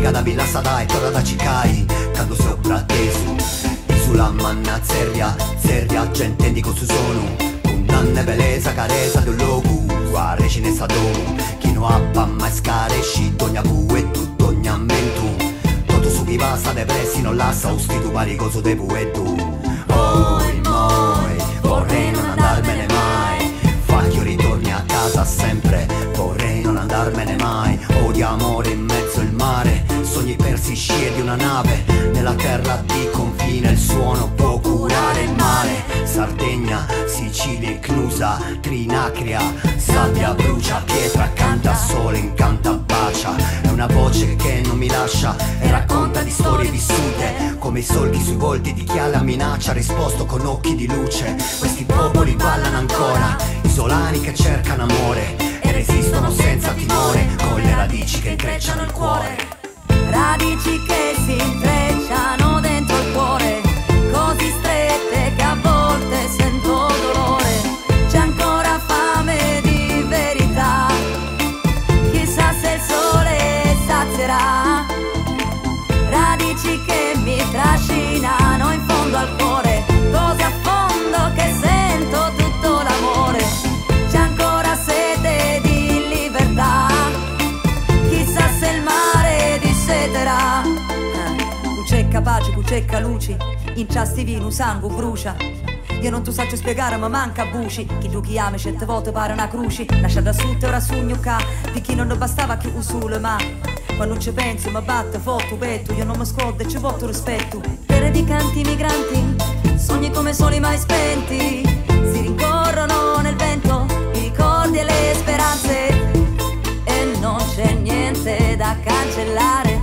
viga da Villa Sada e torna da Cicai, quando sopra tesu sulla manna zeria, gente dico su sono condanne bellezza, carezza del logo guarda cine sadomu, chi non ha pamma e scaresci dogna bu e tutto ogni ammentu tutto su chi passa depressi non lascia ustitu paricoso de bu e tu oi moi, vorrei non andarmene mai fa che io ritorni a casa sempre, vorrei non andarmene mai odio amore in mezzo al mare, sogni persi scie di una nave nella terra di confine, il suono può curare il male. Sardegna, Sicilia, Cnusa, Trinacria, sabbia brucia, pietra canta, sole incanta, bacia. È una voce che non mi lascia e racconta di storie vissute, come i solchi sui volti di chi alla minaccia ha risposto con occhi di luce. Questi popoli ballano ancora, isolani che cercano amore e resistono senza timore, con le radici che intrecciano il cuore. Radici che si intrecciano dentro il cuore, così strette che a volte sento dolore. C'è ancora fame di verità, chissà se il sole sazierà. Radici che mi trascinano in fondo al cuore, così a fondo che sento tutto l'amore. C'è ancora sete di libertà, chissà se il mare disseterà. Cucè capace, cucecca luci, inciasti vino, sangue brucia. Io non tu saccio spiegare ma manca buci, chi tu chi ama certe volte pare una cruci. Lascia da sud e ora sogno ca, di chi non ne bastava più usule ma quando non ci penso mi batte foto petto, io non mi scordo e ci voto rispetto. Per di canti migranti, sogni come soli mai spenti, si rincorrono nel vento i ricordi e le speranze e non c'è niente da cancellare,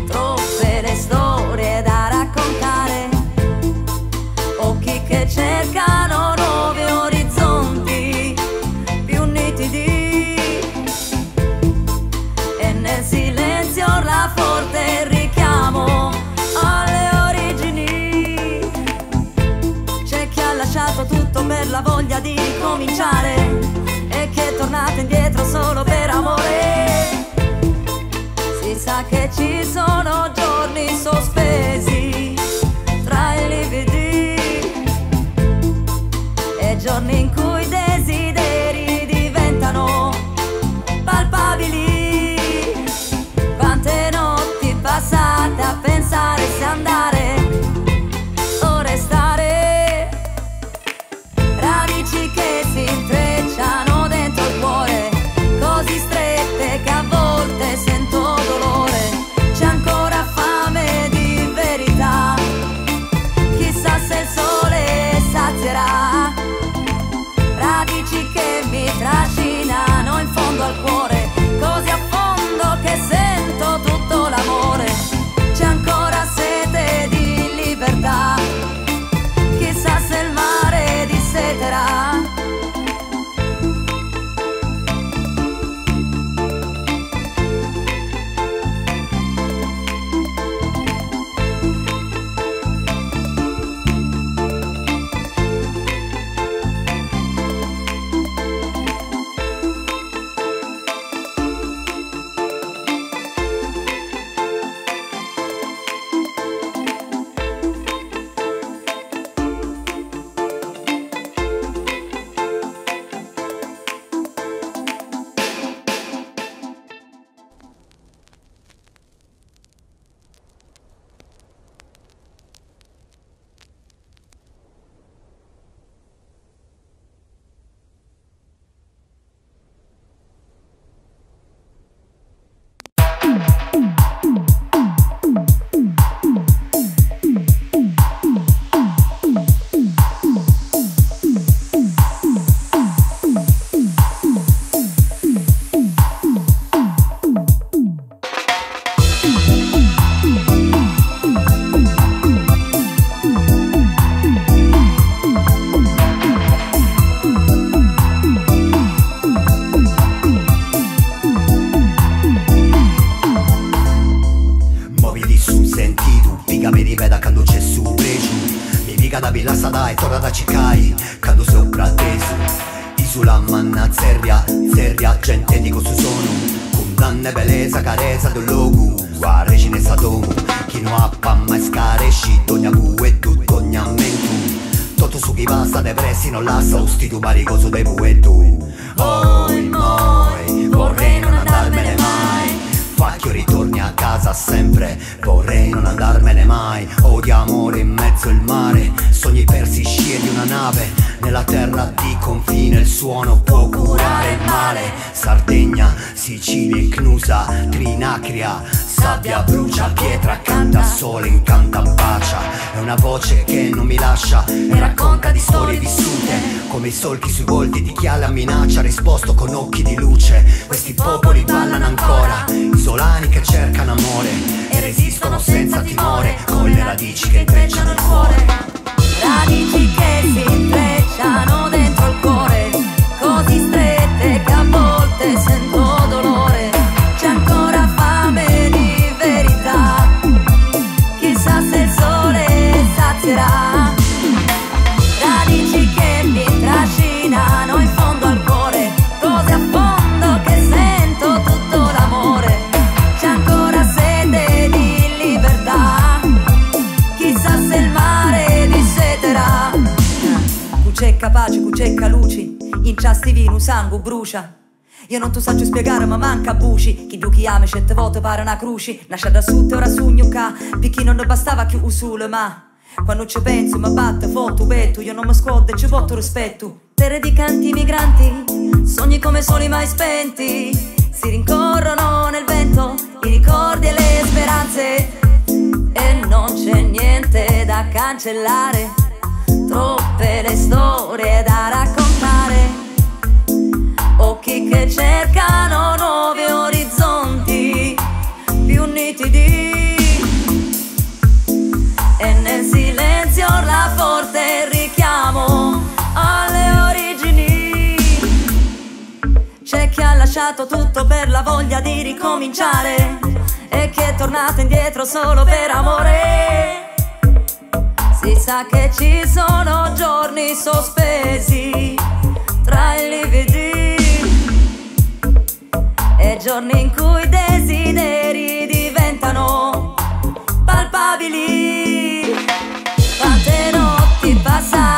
troppe le storie da raccontare, occhi che cercano nuovi orizzonti più nitidi e nel silenzio urla forte il richiamo alle origini. C'è chi ha lasciato tutto per la voglia di ricominciare e chi è tornato indietro solo per amore. Si sa che ci sono giorni sospesi tra i lividi e giorni in cui i desideri diventano palpabili. Quante notti passate a pensare se andare o restare. Radici che si intrecciano dentro il cuore, così strette che a volte sento dolore. C'è ancora fame di verità, chissà se il sole sazierà. Radici che mi trascinano in fondo al cuore, così a fondo che sento tutto l'amore. C'è ancora sete di libertà, chissà se il mare disseterà. da Villa Sada e torna da Cicai, quando sopra tesu Isula manna zeria, gente dico su sono condanne bellezza, carezza del logo a regine Sadomu, chi non ha pamma e scaresci, dogna bu e tu, dogna mentu. Toto su chi passa depressi non lascia ustitu maricoso de bu e tu. Oi moi, vorrei non andarmene mai. Facchio ritorni a casa sempre, vorrei non andarmene mai. Odio amore in mezzo al mare, sogni persi scie di una nave. Nella terra di confine il suono può curare il male. Sardegna, Sicilia, Cnusa, Trinacria, sabbia brucia, pietra canta, sole incanta, bacia. È una voce che non mi lascia e racconta di storie vissute, come i solchi sui volti di chi alla minaccia ha risposto con occhi di luce. Questi popoli ballano ancora, isolani che cercano amore e resistono senza timore, con le radici che intrecciano il cuore. Radici che si intrecciano dentro il cuore, così strette che a volte sento dolore. C'è ancora fame di verità, chissà se il sole sazierà. Radici che mi trascinano in fondo al cuore, così a fondo che sento tutto l'amore. C'è ancora sete di libertà, chissà se il mare disseterà. Cucecca pace, cucecca luci, inciasti vino, sangue brucia. Io non tu saggio spiegare ma manca buci. Chi du chi ama certe volte pare una cruci. Nasce da sud e ora sogno ca, perché non ne bastava più usule ma. Quando ci penso mi batte foto petto, io non mi scodo e ci porto rispetto. Terre di canti migranti, sogni come soli mai spenti, si rincorrono nel vento i ricordi e le speranze. E non c'è niente da cancellare, troppe le storie da raccontare. Occhi che cercano nuovi orizzonti più nitidi, e nel silenzio urla forte il richiamo alle origini. C'è chi ha lasciato tutto per la voglia di ricominciare e chi è tornato indietro solo per amore. Si sa che ci sono giorni sospesi tra i lividi e giorni in cui i desideri diventano palpabili. Quante notti passate